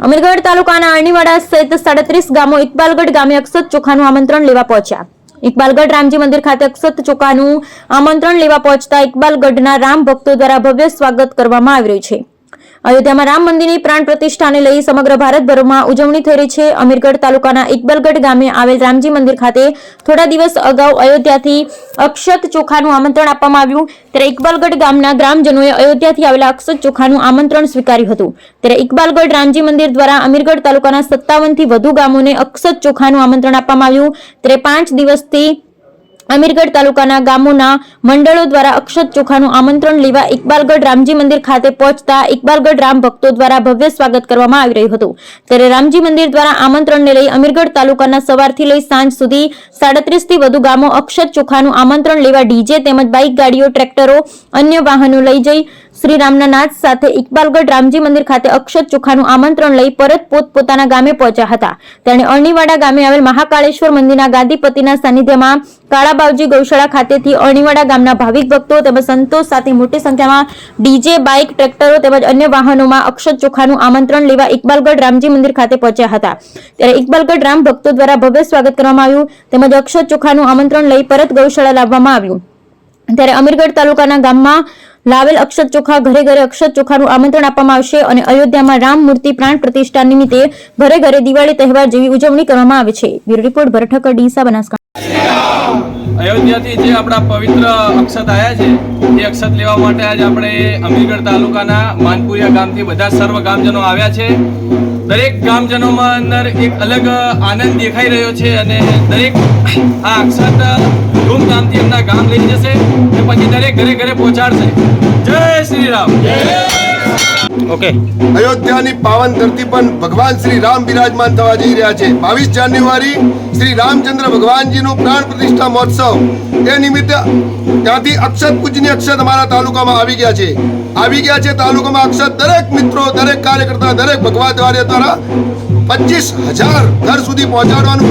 અમીરગઢ તાલુકાના અરણીવાડા સહિત 37 ગામો ઇકબાલગઢ ગામે અક્ષત ચોખાનું આમંત્રણ લેવા પહોંચ્યા। ઇકબાલગઢ રામજી મંદિર ખાતે અક્ષત ચોખાનું આમંત્રણ લેવા પહોંચતા ઇકબાલગઢના રામ ભક્તો દ્વારા ભવ્ય સ્વાગત કરવામાં આવી રહ્યું છે। અયોધ્યામાં રામ મંદિરની પ્રાણ પ્રતિષ્ઠાને લઈ સમગ્ર ભારતભરમાં ઉજવણી થઈ રહી છે। અમીરગઢ તાલુકાના ઇકબાલગઢ ગામે આવેલ રામજી મંદિર ખાતે થોડા દિવસ અગાઉ અયોધ્યાથી અક્ષત ચોખાનું આમંત્રણ આપવામાં આવ્યું। ત્યારે ઇકબાલગઢ ગામના ગ્રામજનોએ અયોધ્યાથી આવેલા અક્ષત ચોખાનું આમંત્રણ સ્વીકાર્યું હતું। ત્યારે ઇકબાલગઢ રામજી મંદિર દ્વારા અમીરગઢ તાલુકાના 57 થી વધુ ગામોને અક્ષત ચોખાનું આમંત્રણ આપવામાં આવ્યું। ત્યારે 5 દિવસથી અમીરગઢ તાલુકાના ગામોના મંડળો દ્વારા અક્ષત ચોખાનું આમંત્રણ લેવા ઇકબાલગઢ રામજી મંદિર ખાતે પહોંચતા ઇકબાલગઢ રામ ભક્તો દ્વારા ભવ્ય સ્વાગત કરવામાં આવી રહ્યું હતું। ત્યારે રામજી મંદિર દ્વારા આમંત્રણને લઈ અમીરગઢ તાલુકાના સવારથી લઈ સાંજ સુધી 37 થી વધુ ગામો અક્ષત ચોખાનું આમંત્રણ લેવા ડીજે તેમજ બાઇક ગાડીઓ ટ્રેક્ટરો અન્ય વાહનો લઈ જઈ શ્રી રામના નાદ સાથે ઇકબાલગઢ રામજી મંદિર ખાતે અક્ષત ચોખાનું આમંત્રણ લઈ પરત પોતપોતાના ગામે પહોંચ્યા હતા। ત્યારે અરણીવાડા ગામે આવેલ મહાકાળેશ્વર મંદિરના ગાદીપતિના સાનિધ્યમાં કાળાબાવજી ગૌશાળા ખાતેથી અરણીવાડા ગામના ભાવિક ભક્તો તેમજ સંતો સાથે મોટી સંખ્યામાં ડીજે બાઇક ટ્રેક્ટરો તેમજ અન્ય વાહનોમાં અક્ષત ચોખાનું આમંત્રણ લેવા ઇકબાલગઢ રામજી મંદિર ખાતે પહોંચ્યા હતા। ત્યારે ઇકબાલગઢ રામ ભક્તો દ્વારા ભવ્ય સ્વાગત કરવામાં આવ્યું તેમજ અક્ષત ચોખાનું આમંત્રણ લઈ પરત ગૌશાળા લાવવામાં આવ્યું। ત્યારે અમીરગઢ તાલુકાના ગામમાં લાવેલ અક્ષત ચોખા ઘરે ઘરે અક્ષત ચોખાનું આમંત્રણ આપવામાં આવશે અને અયોધ્યામાં રામ મૂર્તિ પ્રાણ પ્રતિષ્ઠા નિમિત્તે ઘરે ઘરે દિવાળી તહેવાર જેવી ઉજવણી કરવામાં આવે છે। બ્યુરો રિપોર્ટ ભરત ઠક્કર, ડીસા, બનાસકાંઠા। અયોધ્યાથી જે આપણા પવિત્ર અક્ષત આવ્યા છે એ અક્ષત લેવા માટે આજ આપણે અમીરગઢ તાલુકાના માનપુરિયા ગામથી બધા સર્વ ગામજનો આવ્યા છે। દરેક ગામજનોમાં અંદર એક અલગ આનંદ દેખાઈ રહ્યો છે અને દરેક આ અક્ષત ધૂમધામથી એમના ગામ લઈ જશે અને પછી દરેક ઘરે ઘરે પહોંચાડશે। જય શ્રી રામ। ઓકે, અયોધ્યાની પાવન ધરતી પર ભગવાન શ્રી રામ બિરાજમાન થવા જઈ રહ્યા છે। 22 જાન્યુઆરી શ્રી રામચંદ્ર ભગવાનજીનું પ્રાણ પ્રતિષ્ઠા મહોત્સવ એ નિમિત્તે ત્યાંથી અક્ષત પૂજની અક્ષત અમારા તાલુકામાં આવી ગયા છે। તાલુકામાં અક્ષત દરેક મિત્રો, દરેક કાર્યકર્તા, દરેક ભગવા દ્વારા 25,000 ઘર સુધી પહોંચાડવાનું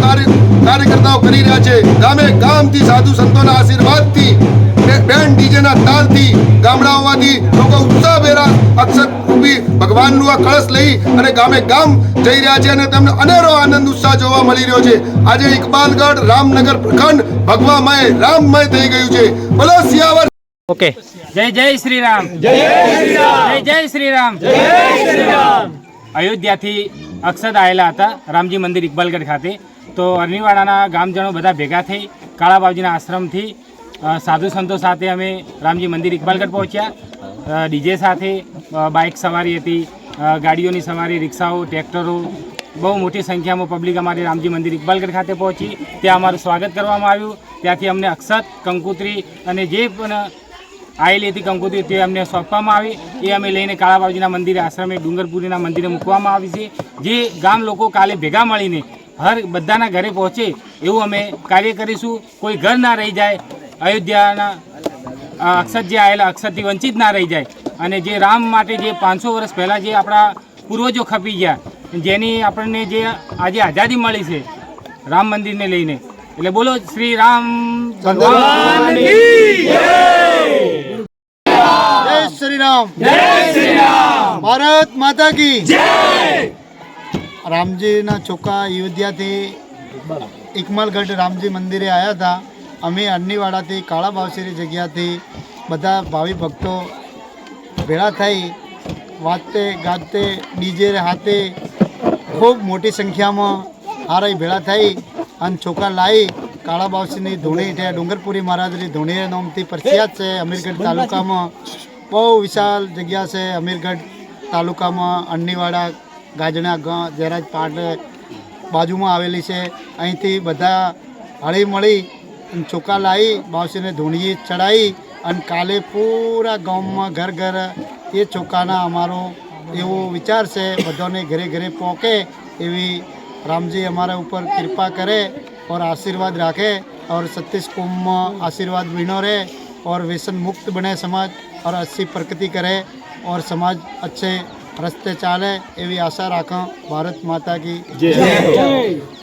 કાર્યકર્તાઓ કરી રહ્યા છે। ગામે ગામથી સાધુ સંતોના આશીર્વાદથી બેન્ડ ડીજેના તાલથી ગામડાઓમાંથી લોકો ઉત્સાહભેરા અક્ષત રૂપી ભગવાનનું આ કળશ લઈ અને ગામે ગામ જઈ રહ્યા છે અને તેમને અનેરો આનંદ ઉત્સાહ જોવા મળી રહ્યો છે। આજે ઇકબાલગઢ રામનગર પ્રખંડ ભગવામય રામમય થઈ ગયું છે। બોલો સિયાવર। ઓકે, જય જય શ્રી રામ, જય શ્રી રામ, જય શ્રી રામ, જય શ્રી રામ। અયોધ્યાથી અક્ષત આવેલા હતા રામજી મંદિર ઇકબાલગઢ ખાતે, તો અરણીવાડાના ગામજનો બધા ભેગા થઈ કાળાબાવજીના આશ્રમથી સાધુ સંતો સાથે અમે રામજી મંદિર ઇકબાલગઢ પહોંચ્યા। ડીજે સાથે બાઇક સવારી હતી, ગાડીઓની સવારી, રિક્ષાઓ, ટ્રેક્ટરો, બહુ મોટી સંખ્યામાં પબ્લિક અમારી રામજી મંદિર ઇકબાલગઢ ખાતે પહોંચી। ત્યાં અમારું સ્વાગત કરવામાં આવ્યું। ત્યાંથી અમને અક્ષત, કંકોત્રી અને જે પણ આવેલી હતી કંકોત્રી તે અમને સોંપવામાં આવી। એ અમે લઈને કાળાબાવજીના મંદિરે, આશ્રમે, ડુંગરપુરીના મંદિરે મૂકવામાં આવી છે। જે ગામ લોકો કાલે ભેગા મળીને બધાના ઘરે પહોંચે એવું અમે કાર્ય કરીશું। કોઈ ઘર ના રહી જાય, અયોધ્યાના અક્ષત જે આવેલા અક્ષતથી વંચિત ના રહી જાય અને જે રામ માટે જે 500 વર્ષ પહેલાં જે આપણા પૂર્વજો ખપી ગયા, જેની આપણને જે આજે આઝાદી મળી છે રામ મંદિરને લઈને, એટલે બોલો શ્રી રામ ભગવાનની જય। જય શ્રી રામ, જય શ્રી રામ, ભારત માતા કી જય। રામજીના ચોખા અયોધ્યાથી ઇકબાલગઢ રામજી મંદિરે આવ્યા હતા। અમે અરણીવાડાથી કાળાબાવસીની જગ્યાથી બધા ભાવિ ભક્તો ભેળા થઈ વાતે ગાતે ડીજે હાથે ખૂબ મોટી સંખ્યામાં હારાઈ ભેળા થઈ અને ચોખા લાવી કાળાબાવસીની ધૂણી છે, ડુંગરપુરી મહારાજની ધૂણી નામથી પ્રખ્યાત છે। અમીરગઢ તાલુકામાં બહુ વિશાળ જગ્યા છે। અમીરગઢ તાલુકામાં અરણીવાડા ગાજણા જયરાજ પાટ બાજુમાં આવેલી છે। અહીંથી બધા હળી મળી ચોખા લાવી બાવસીને ધૂણીએ ચડાવી અને કાલે પૂરા ગામમાં ઘર ઘર એ ચોખાના અમારો એવો વિચાર છે બધાને ઘરે ઘરે પહોંચે એવી રામજી અમારા ઉપર કૃપા કરે और आशीर्वाद रखे और 36 कुंभ में आशीर्वाद बिनो रहे और व्यसन मुक्त बने समाज और अच्छी प्रगति करे और समाज अच्छे रस्ते चाले एवी आशा रखा। भारत माता की जय।